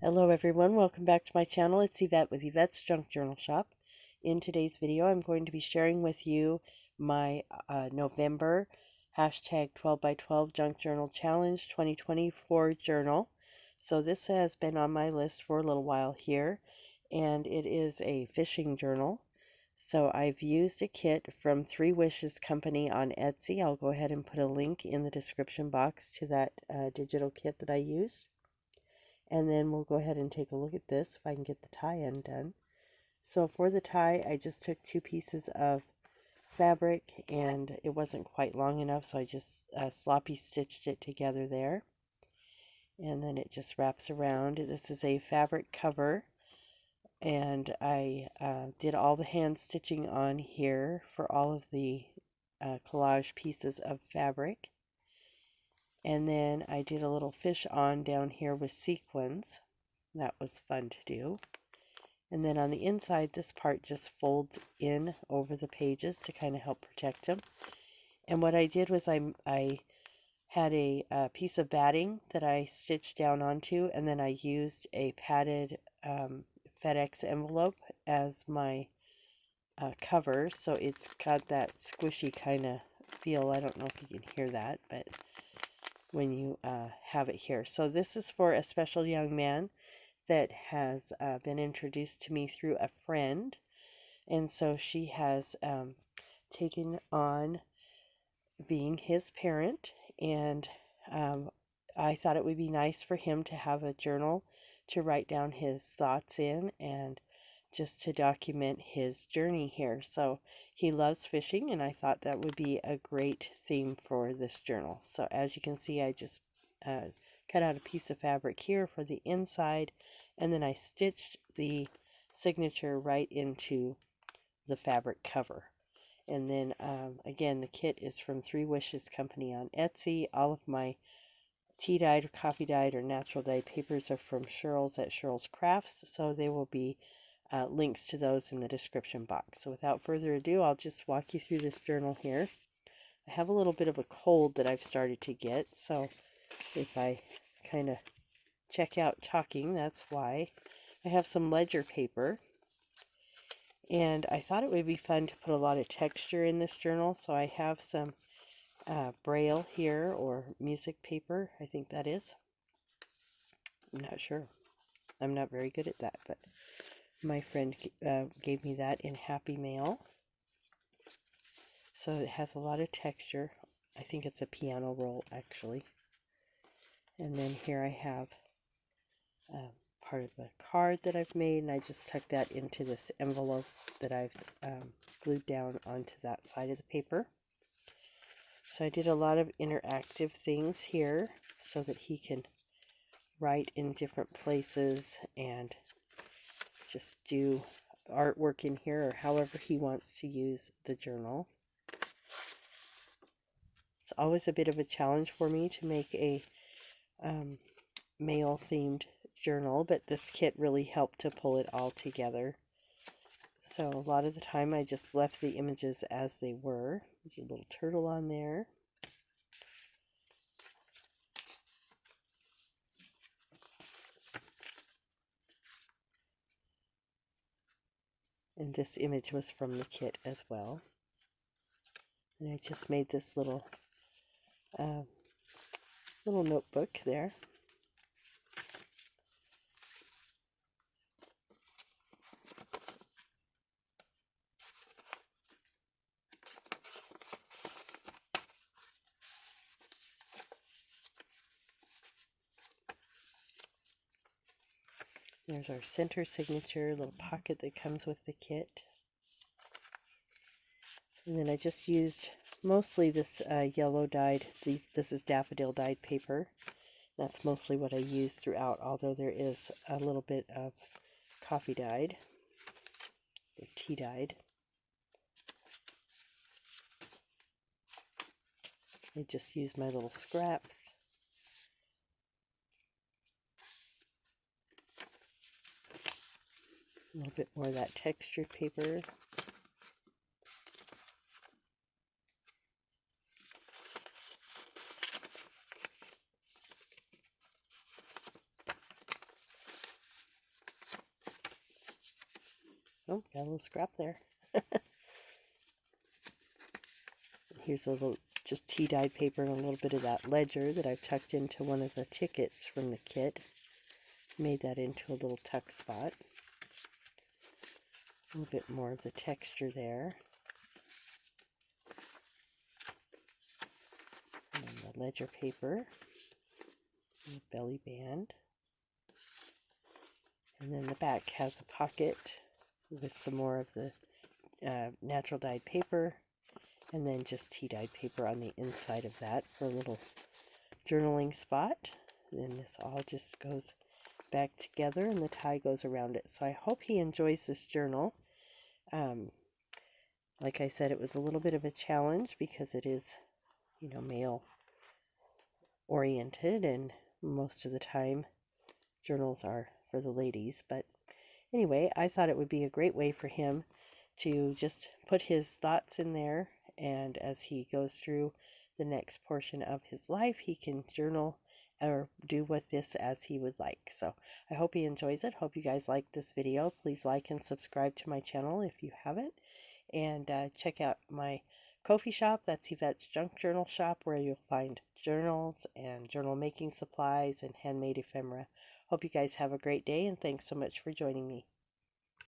Hello everyone, welcome back to my channel. It's Yvette with Yvette's Junk Journal Shop. In today's video, I'm going to be sharing with you my November hashtag 12 by 12 Junk Journal Challenge 2024 journal. So this has been on my list for a little while here, and it is a fishing journal. So I've used a kit from 3 Wishes Company on Etsy. I'll go ahead and put a link in the description box to that digital kit that I used. And then we'll go ahead and take a look at this if I can get the tie undone. So for the tie, I just took 2 pieces of fabric and it wasn't quite long enough, so I just sloppy stitched it together there. And then it just wraps around. This is a fabric cover, and I did all the hand stitching on here for all of the collage pieces of fabric. And then I did a little fish on down here with sequins. That was fun to do. And then on the inside, this part just folds in over the pages to kind of help protect them. And what I did was I had a piece of batting that I stitched down onto, and then I used a padded FedEx envelope as my cover, so it's got that squishy kind of feel. I don't know if you can hear that, but when you have it here. So this is for a special young man that has been introduced to me through a friend, and so she has taken on being his parent, and I thought it would be nice for him to have a journal to write down his thoughts in and just to document his journey here. So he loves fishing, and I thought that would be a great theme for this journal. So as you can see, I just cut out a piece of fabric here for the inside, and then I stitched the signature right into the fabric cover. And then again, the kit is from 3 Wishes Company on Etsy. All of my tea dyed or coffee dyed or natural dyed papers are from Cheryl's at Cheryl's Crafts, so they will be links to those in the description box. So without further ado, I'll just walk you through this journal here. I have a little bit of a cold that I've started to get, so if I kind of check out talking, that's why. I have some ledger paper, and I thought it would be fun to put a lot of texture in this journal, so I have some braille here, or music paper, I think that is. I'm not sure. I'm not very good at that, but my friend gave me that in Happy Mail. So it has a lot of texture. I think it's a piano roll, actually. And then here I have part of the card that I've made, and I just tucked that into this envelope that I've glued down onto that side of the paper. So I did a lot of interactive things here so that he can write in different places and just do artwork in here, or however he wants to use the journal. It's always a bit of a challenge for me to make a male themed journal, but this kit really helped to pull it all together. So a lot of the time I just left the images as they were. There's a little turtle on there. And this image was from the kit as well. And I just made this little notebook there. There's our center signature, little pocket that comes with the kit. And then I just used mostly this yellow dyed, this is daffodil dyed paper. That's mostly what I use throughout, although there is a little bit of coffee dyed or tea dyed. I just use my little scraps. A little bit more of that textured paper. Oh, got a little scrap there. Here's a little just tea-dyed paper and a little bit of that ledger that I've tucked into one of the tickets from the kit. Made that into a little tuck spot. A little bit more of the texture there. And the ledger paper. And the belly band. And then the back has a pocket with some more of the natural dyed paper. And then just tea-dyed paper on the inside of that for a little journaling spot. And then this all just goes back together and the tie goes around it. So I hope he enjoys this journal. Like I said, it was a little bit of a challenge because it is, male oriented, and most of the time journals are for the ladies. But anyway, I thought it would be a great way for him to just put his thoughts in there, and as he goes through the next portion of his life, he can journal or do with this as he would like. So I hope he enjoys it. Hope you guys like this video. Please like and subscribe to my channel if you haven't, and check out my Ko-fi shop. That's Yvette's Junk Journal Shop, where you'll find journals and journal making supplies and handmade ephemera. Hope you guys have a great day, and thanks so much for joining me.